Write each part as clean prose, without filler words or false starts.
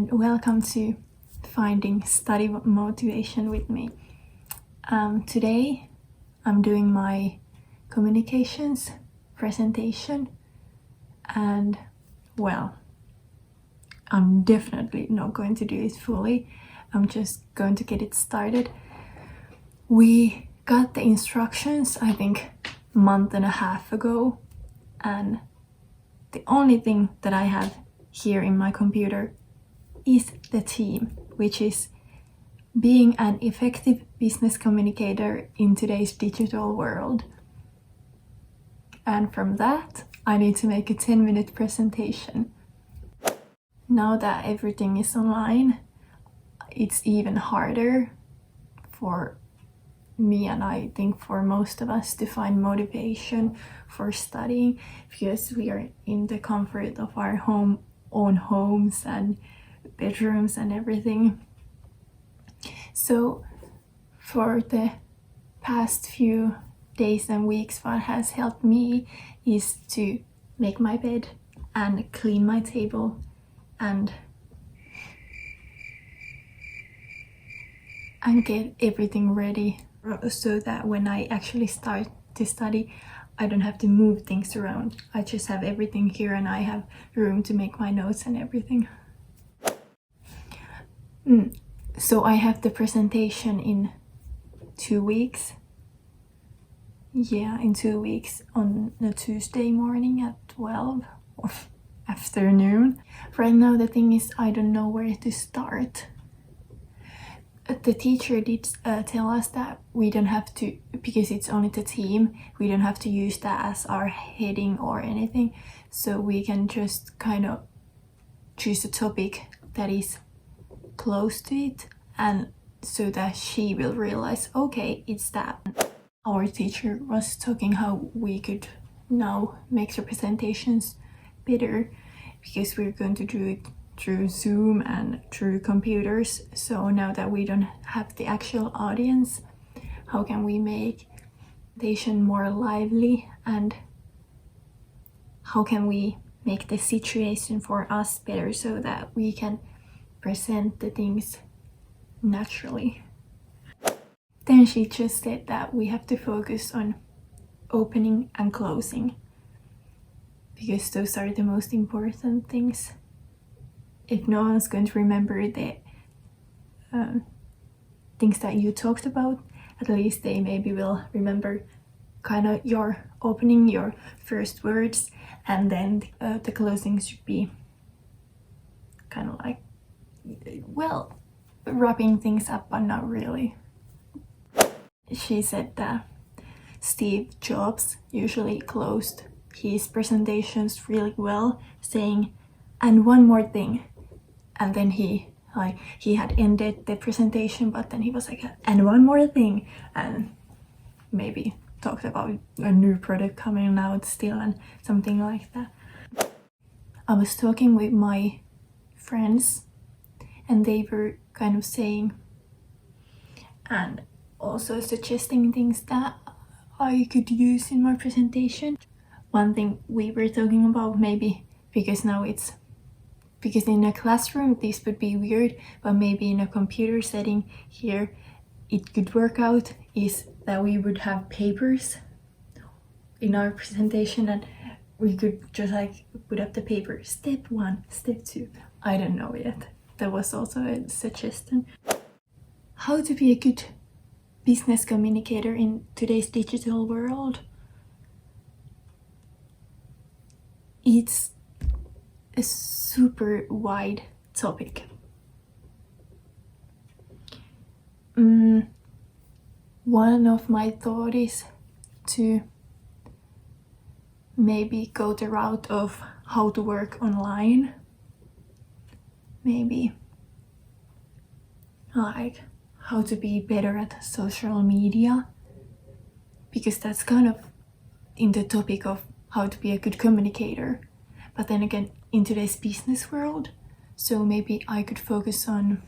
and welcome to Finding Study Motivation with me. Today I'm doing my communications presentation, and well, I'm definitely not going to do it fully. I'm just going to get it started. We got the instructions, I think, a month and a half ago, and the only thing that I have here in my computer is the theme, which is being an effective business communicator in today's digital world. And from that, I need to make a 10-minute presentation. Now that everything is online, it's even harder for me, and I think for most of us, to find motivation for studying, because we are in the comfort of our own homes and bedrooms and everything. So for the past few days and weeks, what has helped me is to make my bed and clean my table and get everything ready, so that when I actually start to study, I don't have to move things around. I just have everything here and I have room to make my notes and everything. So I have the presentation in 2 weeks. Yeah, in 2 weeks on a Tuesday morning at 12 or afternoon. Right now the thing is, I don't know where to start. The teacher did tell us that we don't have to, because it's only the theme, we don't have to use that as our heading or anything. So we can just kind of choose a topic that is close to it, and so that she will realize, okay, it's that. Our teacher was talking how we could now make the presentations better, because we're going to do it through Zoom and through computers. So now that we don't have the actual audience, how can we make the presentation more lively, and how can we make the situation for us better so that we can present the things naturally. Then she just said that we have to focus on opening and closing, because those are the most important things. If no one's going to remember the things that you talked about, at least they maybe will remember kind of your opening, your first words, and then the closing should be kind of like, well, wrapping things up, but not really. She said that Steve Jobs usually closed his presentations really well, saying, "And one more thing." And then he had ended the presentation, but then he was like, "And one more thing," and maybe talked about a new product coming out still and something like that. I was talking with my friends, and they were kind of saying and also suggesting things that I could use in my presentation. One thing we were talking about, maybe because in a classroom this would be weird, but maybe in a computer setting here it could work out, is that we would have papers in our presentation, and we could just like put up the paper, step 1, step 2. I don't know yet. That was also a suggestion. How to be a good business communicator in today's digital world. It's a super wide topic. One of my thoughts is to maybe go the route of how to work online. Maybe like how to be better at social media, because that's kind of in the topic of how to be a good communicator, but then again in today's business world. So maybe I could focus on,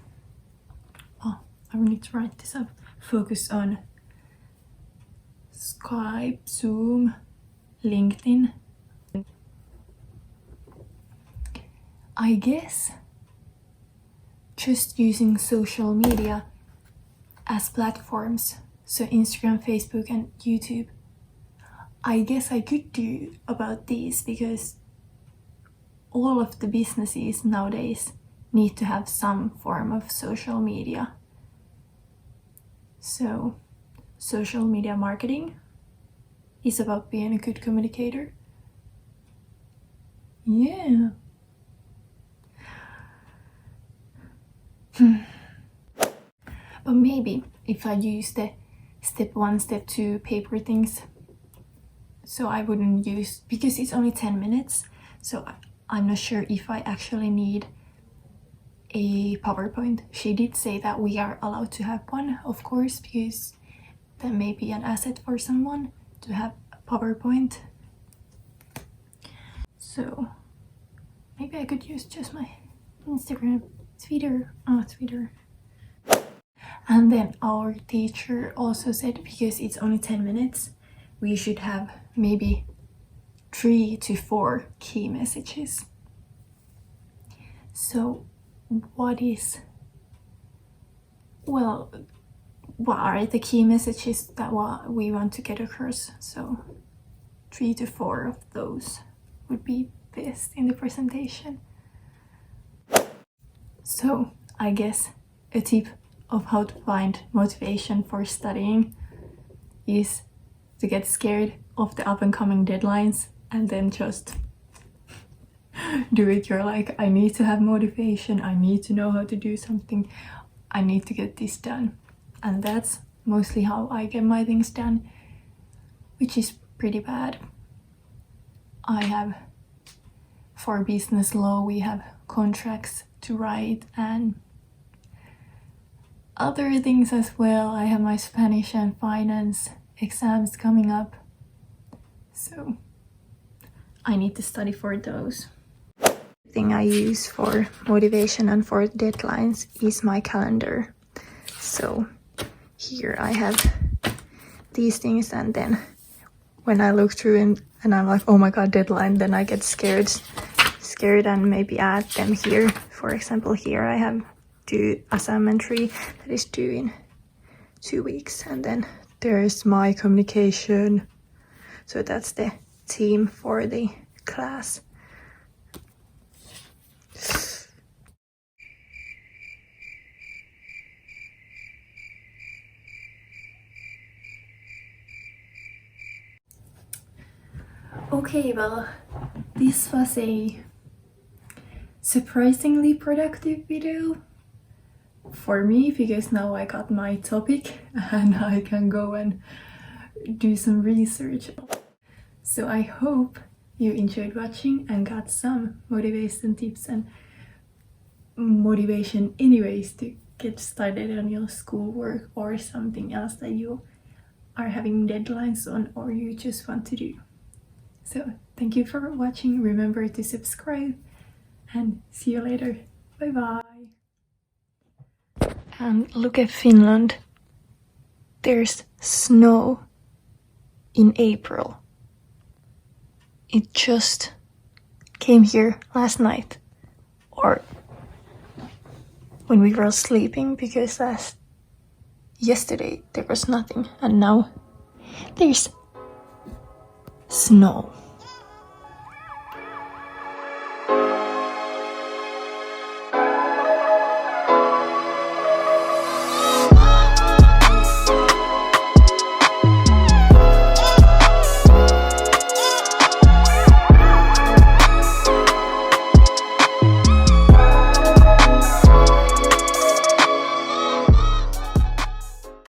I need to write this up, focus on Skype, Zoom, LinkedIn. I guess just using social media as platforms, so Instagram, Facebook and YouTube. I guess I could do about these because all of the businesses nowadays need to have some form of social media. So social media marketing is about being a good communicator. Yeah. But maybe if I use the step 1, step 2 paper things, so I wouldn't use, because it's only 10 minutes, so I'm not sure if I actually need a PowerPoint. She did say that we are allowed to have one, of course, because that may be an asset for someone to have a PowerPoint. So maybe I could use just my Instagram, Twitter. And then our teacher also said, because it's only 10 minutes, we should have maybe 3 to 4 key messages. So what are the key messages that we want to get across? So 3 to 4 of those would be best in the presentation. So I guess a tip of how to find motivation for studying is to get scared of the up and coming deadlines and then just do it. You're like, I need to have motivation, I need to know how to do something, I need to get this done. And that's mostly how I get my things done, which is pretty bad. For business law, we have contracts to write and other things as well. I have my Spanish and finance exams coming up, so I need to study for those. The thing I use for motivation and for deadlines is my calendar. So here I have these things, and then when I look through and I'm like, oh my god, deadline, then I get scared and maybe add them here. For example, here I have due assignment 3 that is due in 2 weeks, and then there's my communication, so that's the team for the class. Okay, well, this was a surprisingly productive video for me, because now I got my topic and I can go and do some research. So I hope you enjoyed watching and got some motivation tips and motivation anyways to get started on your schoolwork or something else that you are having deadlines on or you just want to do. So thank you for watching. Remember to subscribe and see you later. Bye bye. And look at Finland. There's snow in April. It just came here last night, or when we were sleeping, because yesterday there was nothing, and now there's snow.